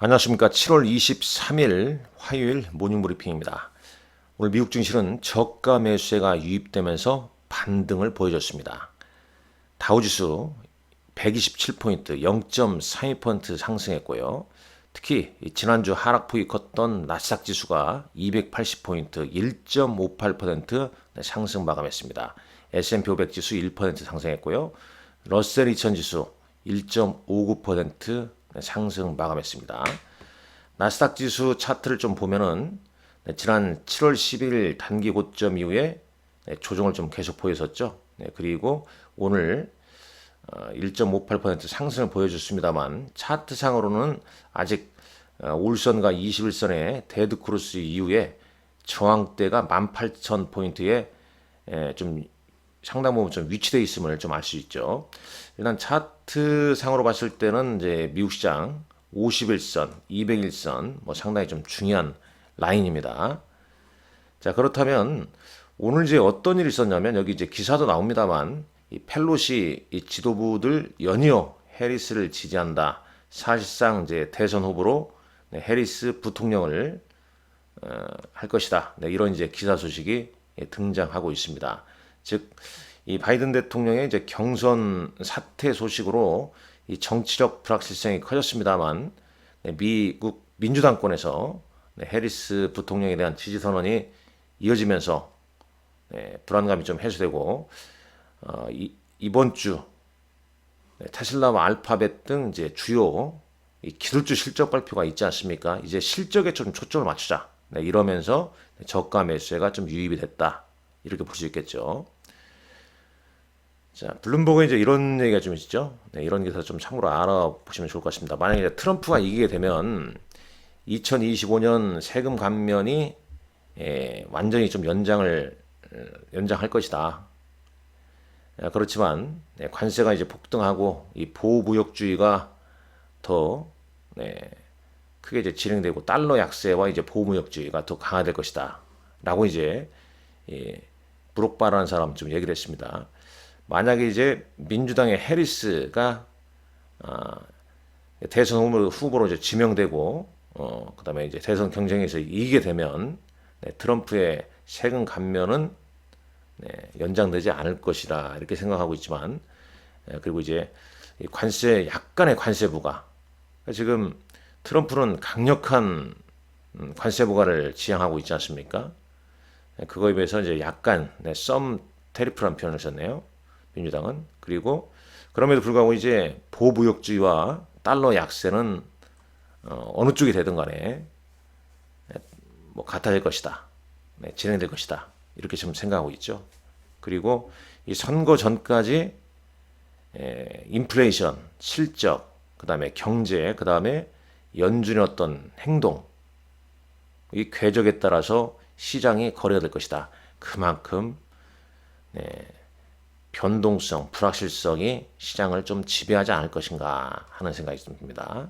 안녕하십니까. 7월 23일 화요일 모닝브리핑입니다. 오늘 미국 증시는 저가 매수세가 유입되면서 반등을 보여줬습니다. 다우지수 127포인트 0.32% 상승했고요. 특히 지난주 하락폭이 컸던 나스닥 지수가 280포인트 1.58% 상승 마감했습니다. S&P 500 지수 1% 상승했고요. 러셀 2000 지수 1.59% 상승 마감했습니다. 나스닥 지수 차트를 좀 보면은 지난 7월 10일 단기 고점 이후에 조정을 좀 계속 보였었죠. 그리고 오늘 1.58% 상승을 보여줬습니다만 차트상으로는 아직 올선과 21선의 데드 크로스 이후에 저항대가 18,000포인트에 좀 상당 부분 좀 위치되어 있음을 좀 알 수 있죠. 일단 차트상으로 봤을 때는 이제 미국 시장 51선, 201선 뭐 상당히 좀 중요한 라인입니다. 자, 그렇다면 오늘 이제 어떤 일이 있었냐면 여기 이제 기사도 나옵니다만 이 펠로시 이 지도부들 연이어 해리스를 지지한다. 사실상 이제 대선 후보로 해리스 부통령을 할 것이다. 이런 이제 기사 소식이 등장하고 있습니다. 즉, 이 바이든 대통령의 이제 경선 사퇴 소식으로 이 정치적 불확실성이 커졌습니다만 미국 민주당권에서 해리스 부통령에 대한 지지 선언이 이어지면서 불안감이 좀 해소되고 이번 주 테슬라와 알파벳 등 이제 주요 이 기술주 실적 발표가 있지 않습니까? 이제 실적에 좀 초점을 맞추자. 이러면서 저가 매수세가 좀 유입이 됐다. 이렇게 볼 수 있겠죠. 자, 블룸버그에 이제 이런 얘기가 좀 있죠. 이런 기사 좀 참고로 알아보시면 좋을 것 같습니다. 만약에 트럼프가 이기게 되면 2025년 세금 감면이 완전히 좀 연장할 것이다. 그렇지만 관세가 이제 폭등하고 이 보호무역주의가 더 크게 이제 진행되고 달러 약세와 이제 보호무역주의가 더 강화될 것이다. 라고 이제 브록바라는 사람 좀 얘기를 했습니다. 만약에 이제 민주당의 해리스가 대선 후보로 이제 지명되고 그다음에 이제 대선 경쟁에서 이기게 되면 트럼프의 세금 감면은 연장되지 않을 것이다 이렇게 생각하고 있지만 그리고 이제 관세 약간의 관세 부과 지금 트럼프는 강력한 관세 부과를 지향하고 있지 않습니까? 그거에 비해서 이제 약간 썸 테리프라는 표현을 썼네요. 민주당은. 그리고 그럼에도 불구하고 이제 보호무역주의와 달러 약세는 어느 쪽이 되든 간에 뭐 같아질 것이다. 진행될 것이다. 이렇게 지금 생각하고 있죠. 그리고 이 선거 전까지 인플레이션, 실적, 그다음에 경제, 그다음에 연준의 어떤 행동, 이 궤적에 따라서 시장이 거래가 될 것이다. 그만큼 변동성, 불확실성이 시장을 좀 지배하지 않을 것인가 하는 생각이 듭니다.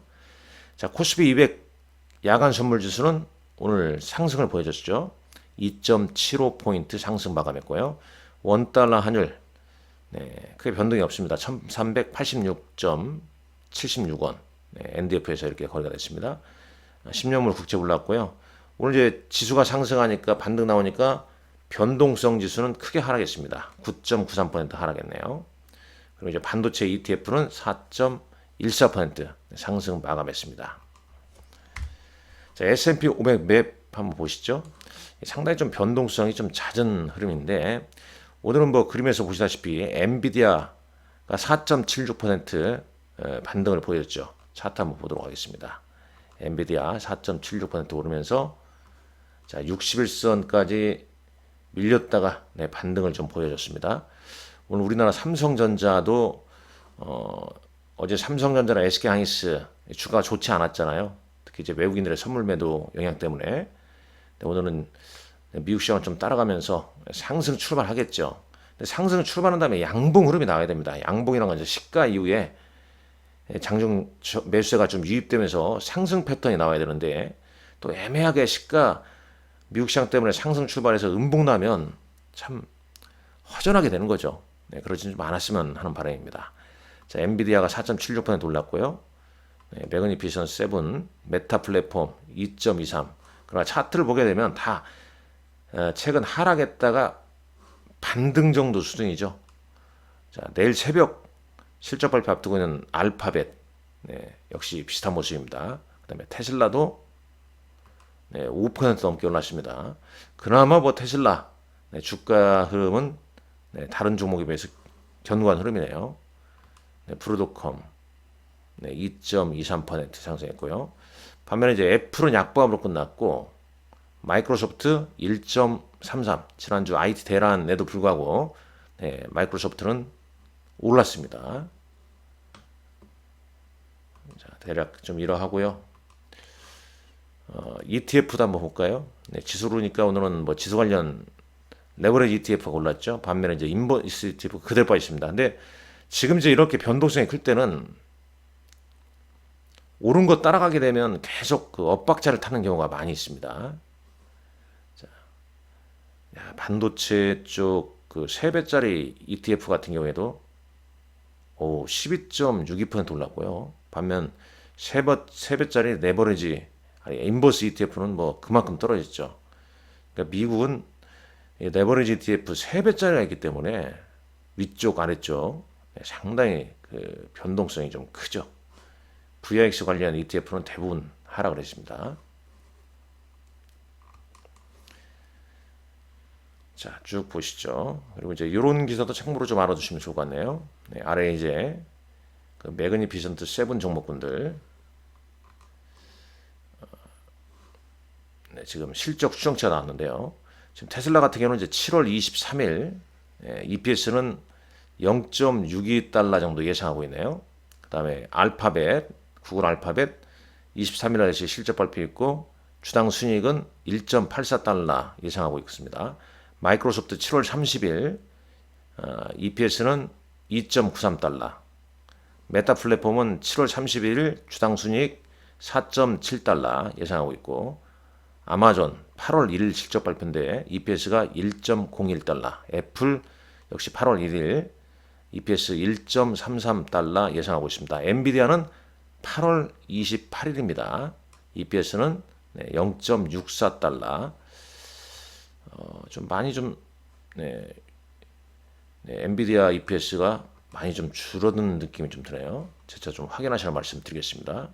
자, 코스피 200 야간 선물 지수는 오늘 상승을 보여줬죠. 2.75포인트 상승 마감했고요. 원달러 환율 크게 변동이 없습니다. 1386.76원 NDF에서 이렇게 거래가 됐습니다. 10년물 국채 올랐고요. 오늘 이제 지수가 상승하니까 반등 나오니까 변동성 지수는 크게 하락했습니다. 9.93% 하락했네요. 그리고 이제 반도체 ETF는 4.14% 상승 마감했습니다. 자, S&P 500 맵 한번 보시죠. 상당히 좀 변동성이 좀 잦은 흐름인데 오늘은 뭐 그림에서 보시다시피 엔비디아가 4.76% 반등을 보였죠. 차트 한번 보도록 하겠습니다. 엔비디아 4.76% 오르면서 자 61선까지 밀렸다가 반등을 좀 보여줬습니다. 오늘 우리나라 삼성전자도 어제 삼성전자나 SK하이닉스 주가가 좋지 않았잖아요. 특히 이제 외국인들의 선물 매도 영향 때문에 오늘은 미국 시장을 좀 따라가면서 상승 출발하겠죠. 근데 상승 출발한 다음에 양봉 흐름이 나와야 됩니다. 양봉이란 건 이제 시가 이후에 장중 매수세가 좀 유입되면서 상승 패턴이 나와야 되는데 또 애매하게 시가 미국 시장 때문에 상승 출발해서 음봉 나면 참 허전하게 되는 거죠. 그러지 좀 않았으면 하는 바람입니다. 자, 엔비디아가 4.76% 올랐고요. 매그니피션 7, 메타 플랫폼 2.23. 그러나 차트를 보게 되면 다 최근 하락했다가 반등 정도 수준이죠. 자, 내일 새벽 실적 발표 앞두고 있는 알파벳, 역시 비슷한 모습입니다. 그 다음에 테슬라도 5% 넘게 올랐습니다. 그나마 뭐 테슬라 주가 흐름은 다른 종목에 비해서 견고한 흐름이네요. 브로드컴 2.23% 상승했고요. 반면에 이제 애플은 약보합으로 끝났고 마이크로소프트 1.33 지난주 IT 대란에도 불구하고 마이크로소프트는 올랐습니다. 자, 대략 좀 이러하고요. ETF도 한번 볼까요? 지수로니까 오늘은 뭐 지수 관련 레버리지 ETF가 올랐죠. 반면에 이제 인버스 ETF 그대로 빠져 있습니다. 근데 지금 이제 이렇게 변동성이 클 때는 오른 거 따라가게 되면 계속 그 엇박자를 타는 경우가 많이 있습니다. 자, 반도체 쪽 그 3배짜리 ETF 같은 경우에도 12.62% 올랐고요. 반면 3배짜리 레버리지 아니 인버스 ETF는 뭐 그만큼 떨어졌죠. 그러니까 미국은 레버리지 ETF 3배짜리가 있기 때문에 위쪽 아래쪽 상당히 그 변동성이 좀 크죠. VIX 관련 ETF는 대부분 하락을 했습니다. 자, 쭉 보시죠. 그리고 이제 이런 기사도 참고로 좀 알아두시면 좋을 것 같네요. 아래에 이제 그 매그니피션트 7 종목군들 지금 실적 추정치가 나왔는데요. 지금 테슬라 같은 경우는 이제 7월 23일 EPS는 0.62달러 정도 예상하고 있네요. 그 다음에 알파벳, 구글 알파벳 23일 날 실적 발표 있고 주당 순이익은 1.84달러 예상하고 있습니다. 마이크로소프트 7월 30일 EPS는 2.93달러. 메타 플랫폼은 7월 30일 주당 순이익 4.7달러 예상하고 있고 아마존 8월 1일 실적 발표인데 EPS가 1.01달러. 애플 역시 8월 1일 EPS 1.33달러 예상하고 있습니다. 엔비디아는 8월 28일입니다. EPS는 0.64달러. 좀 많이 좀 엔비디아 EPS가 많이 좀 줄어드는 느낌이 좀 드네요. 제가 좀 확인하시라 말씀드리겠습니다.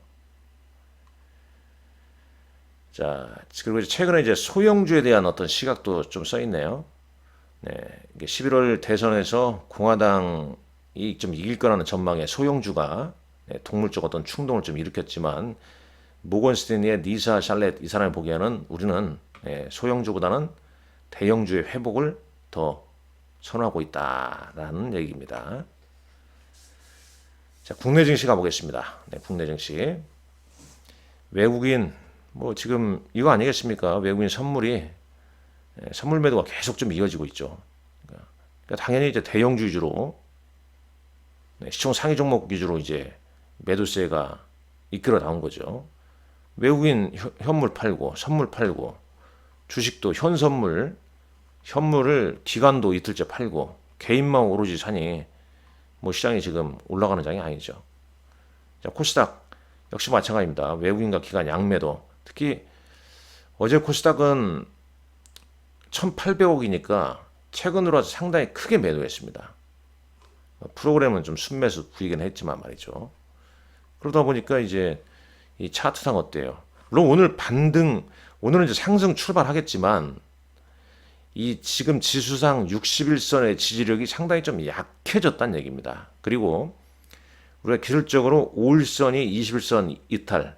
자, 그리고 이제 최근에 이제 소형주에 대한 어떤 시각도 좀 써 있네요. 이게 11월 대선에서 공화당이 좀 이길 거라는 전망에 소형주가 동물적 어떤 충동을 좀 일으켰지만 모건 스탠리의 니사 샬렛 이 사람이 보기에는 우리는 소형주보다는 대형주의 회복을 더 선호하고 있다라는 얘기입니다. 자, 국내 증시 가보겠습니다. 국내 증시 외국인 뭐 지금 이거 아니겠습니까? 외국인 선물 매도가 계속 좀 이어지고 있죠. 그러니까 당연히 이제 대형주 위주로 시총 상위 종목 위주로 이제 매도세가 이끌어 나온 거죠. 외국인 현물 팔고 선물 팔고 주식도 현물을 기관도 이틀째 팔고 개인만 오로지 사니 뭐 시장이 지금 올라가는 장이 아니죠. 자, 코스닥 역시 마찬가지입니다. 외국인과 기관 양매도 특히 어제 코스닥은 1,800억이니까 최근으로 와서 상당히 크게 매도했습니다. 프로그램은 좀 순매수 부이긴 했지만 말이죠. 그러다 보니까 이제 이 차트상 어때요? 물론 오늘은 이제 상승 출발하겠지만 이 지금 지수상 61선의 지지력이 상당히 좀 약해졌다는 얘기입니다. 그리고 우리가 기술적으로 5일선이 21선 이탈,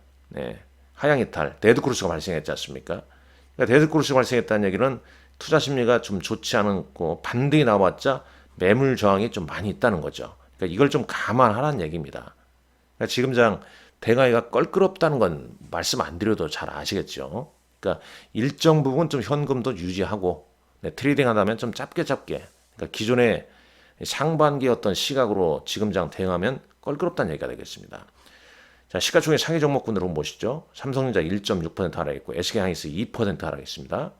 하향 이탈, 데드크로스가 발생했지 않습니까? 그러니까 데드크로스가 발생했다는 얘기는 투자 심리가 좀 좋지 않고 반등이 나왔자 매물 저항이 좀 많이 있다는 거죠. 그러니까 이걸 좀 감안하라는 얘기입니다. 그러니까 지금장 대가이가 껄끄럽다는 건 말씀 안 드려도 잘 아시겠죠. 그러니까 일정 부분 좀 현금도 유지하고 트레이딩 한다면 좀 짧게 그러니까 기존의 상반기 어떤 시각으로 지금장 대응하면 껄끄럽다는 얘기가 되겠습니다. 자, 시가총액 상위 종목군으로 한번 보시죠. 삼성전자 1.6% 하락했고 SK하이닉스 2% 하락했습니다.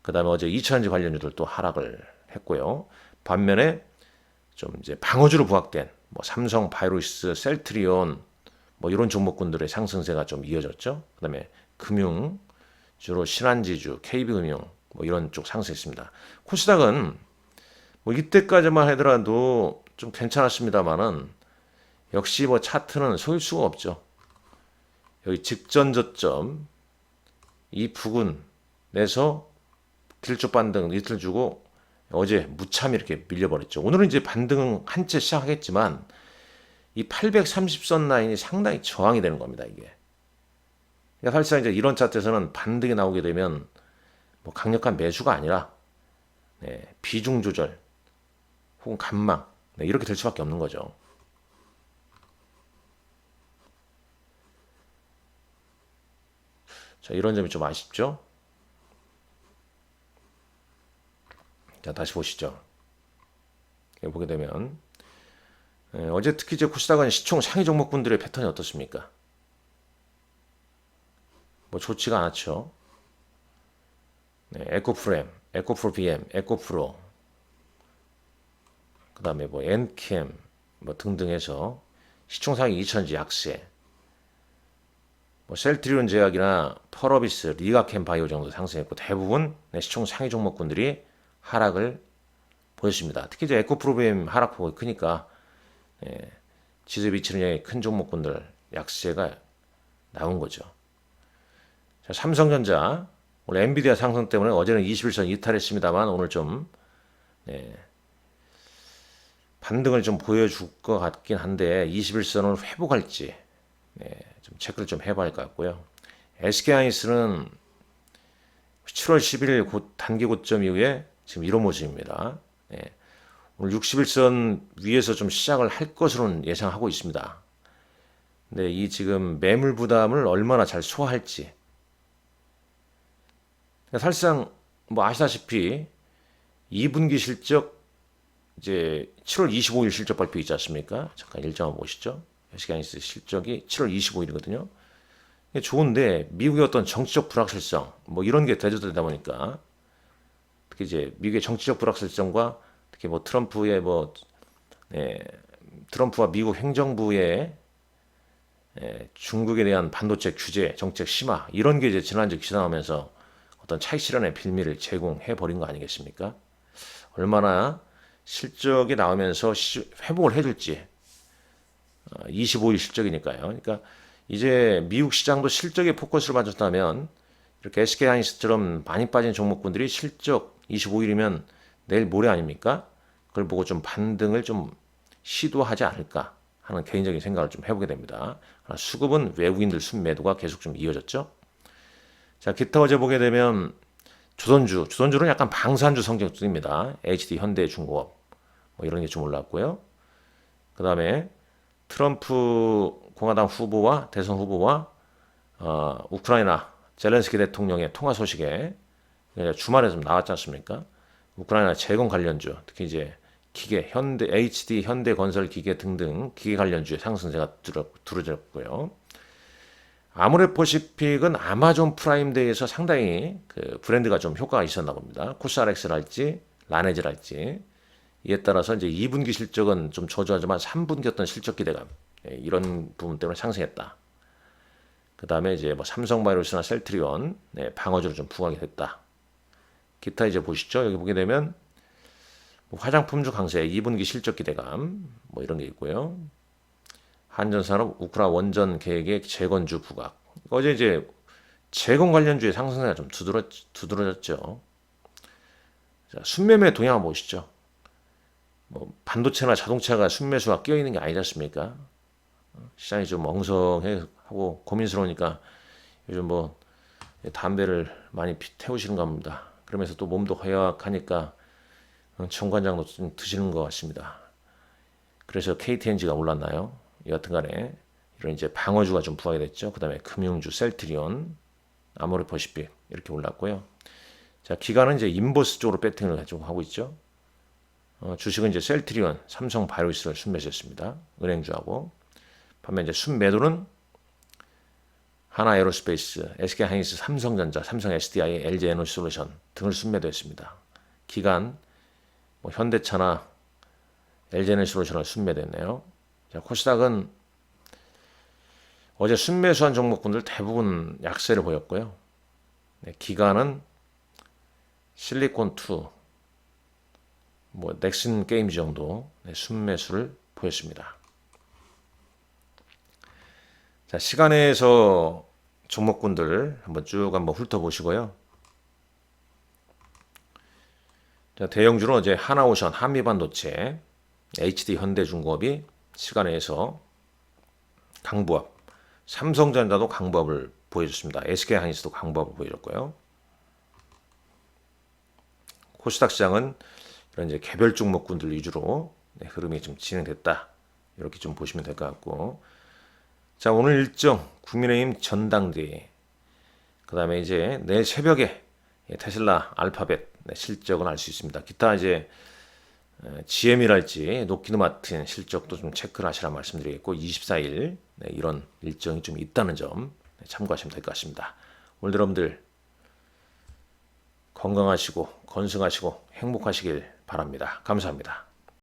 그 다음에 어제 2차전지 관련주들도 하락을 했고요. 반면에 좀 이제 방어주로 부각된 뭐 삼성, 바이오로시스, 셀트리온, 뭐 이런 종목군들의 상승세가 좀 이어졌죠. 그다음에 금융 주로 신한지주, KB금융 뭐 이런 쪽 상승했습니다. 코스닥은 뭐 이때까지만 하더라도 좀 괜찮았습니다만은 역시 뭐 차트는 속일 수가 없죠. 여기 직전 저점 이 부근에서 길쭉 반등 이틀 주고 어제 무참히 이렇게 밀려버렸죠. 오늘은 이제 반등 한 채 시작하겠지만 이 830선 라인이 상당히 저항이 되는 겁니다, 이게. 그러니까 사실상 이제 이런 차트에서는 반등이 나오게 되면 뭐 강력한 매수가 아니라 비중 조절 혹은 간망 이렇게 될 수밖에 없는 거죠. 자, 이런 점이 좀 아쉽죠? 자, 다시 보시죠. 여기 보게 되면 어제 특히 이제 코스닥은 시총 상위 종목군들의 패턴이 어떻습니까? 뭐 좋지가 않았죠. 에코프렘, 에코프로 BM, 에코프로, 그 다음에 뭐 엔캠 뭐 등등 해서 시총 상위 2000지 약세, 뭐 셀트리온 제약이나 펄어비스, 리가캠 바이오 정도 상승했고 대부분 시총 상위 종목군들이 하락을 보였습니다. 특히 이제 에코프로비엠 하락폭이 크니까 지수 비치는 큰 종목군들 약세가 나온 거죠. 자, 삼성전자 오늘 엔비디아 상승 때문에 어제는 21선 이탈했습니다만 오늘 좀 반등을 좀 보여줄 것 같긴 한데 21선을 회복할지 좀 체크를 좀 해봐야 할 것 같고요. SK하이닉스는 7월 11일 단기 고점 이후에 지금 이런 모습입니다. 오늘 61선 위에서 좀 시작을 할 것으로는 예상하고 있습니다. 근데 이 지금 매물 부담을 얼마나 잘 소화할지. 사실상 뭐 아시다시피 2분기 실적 이제 7월 25일 실적 발표 있지 않습니까? 잠깐 일정 한번 보시죠. SK하이닉스 실적이 7월 25일이거든요. 좋은데 미국의 어떤 정치적 불확실성 뭐 이런 게 대두되다 보니까 특히 이제 미국의 정치적 불확실성과 특히 뭐 트럼프의 트럼프와 미국 행정부의 중국에 대한 반도체 규제 정책 심화 이런 게 이제 지난주 기사 나오면서 어떤 차익 실현의 빌미를 제공해 버린 거 아니겠습니까? 얼마나 실적이 나오면서 회복을 해줄지 25일 실적이니까요. 그러니까 이제 미국 시장도 실적에 포커스를 맞췄다면 이렇게 SK하이닉스처럼 많이 빠진 종목군들이 실적 25일이면 내일 모레 아닙니까? 그걸 보고 좀 반등을 좀 시도하지 않을까 하는 개인적인 생각을 좀 해보게 됩니다. 수급은 외국인들 순매도가 계속 좀 이어졌죠. 자, 기타 어제 보게 되면 조선주는 약간 방산주 성적입니다. HD, 현대중공업 뭐 이런 게 좀 올랐고요. 그 다음에 트럼프 공화당 후보와 대선 후보와 우크라이나 젤렌스키 대통령의 통화 소식에 주말에 좀 나왔지 않습니까? 우크라이나 재건 관련주, 특히 이제 기계, 현대 HD, 현대건설 기계 등등 기계 관련주의 상승세가 두드러졌고요. 아모레퍼시픽은 아마존 프라임데이에서 상당히 그 브랜드가 좀 효과가 있었나 봅니다. 코스알엑스랄지 라네즈랄지 이에 따라서 이제 2분기 실적은 좀 저조하지만 3분기 어떤 실적 기대감 이런 부분 때문에 상승했다. 그 다음에 이제 뭐 삼성바이오로스나 셀트리온 방어주로 좀 부각이 됐다. 기타 이제 보시죠. 여기 보게 되면 뭐 화장품주 강세 2분기 실적 기대감 뭐 이런 게 있고요. 한전산업 우크라 원전 계획의 재건주 부각. 어제 이제 재건 관련주의 상승세가 좀 두드러졌죠. 자, 순매매 동향 한번 보시죠. 뭐 반도체나 자동차가 순매수가 끼어 있는 게 아니지 않습니까? 시장이 좀 엉성하고 고민스러우니까 요즘 뭐 담배를 많이 태우시는 겁니다. 그러면서 또 몸도 허약하니까 정관장도 좀 드시는 것 같습니다. 그래서 KTNG가 올랐나요? 여하튼 간에 이런 이제 방어주가 좀 부각이 됐죠. 그 다음에 금융주 셀트리온, 아모레퍼시픽 이렇게 올랐고요. 자, 기관은 이제 인버스 쪽으로 배팅을 좀 하고 있죠. 주식은 이제 셀트리온, 삼성바이오로스를 순매수했습니다. 은행주하고. 반면 이제 순매도는 하나에어로스페이스, SK하이닉스, 삼성전자, 삼성 SDI, LG에너지솔루션 등을 순매도했습니다. 기관 뭐 현대차나 LG에너지솔루션을 순매도했네요. 자, 코스닥은 어제 순매수한 종목군들 대부분 약세를 보였고요. 네, 기간은 실리콘2, 넥슨 게임즈 정도 순매수를 보였습니다. 자, 시간에서 종목군들 한번 훑어보시고요. 자, 대형주는 어제 하나오션, 한미반도체, HD 현대중공업이 시간에서 강보합, 삼성전자도 강보합을 보여줬습니다. SK하이닉스도 강보합을 보여줬고요. 코스닥 시장은 이런 이제 개별 종목군들 위주로 흐름이 좀 진행됐다. 이렇게 좀 보시면 될 것 같고. 자, 오늘 일정 국민의힘 전당대회. 그다음에 이제 내일 새벽에 테슬라 알파벳 실적은 알 수 있습니다. 기타 이제 GM이랄지 노키드 마틴 실적도 좀 체크를 하시라 말씀드리겠고 24일 이런 일정이 좀 있다는 점 참고하시면 될 것 같습니다. 오늘 여러분들 건강하시고 건승하시고 행복하시길 바랍니다. 감사합니다.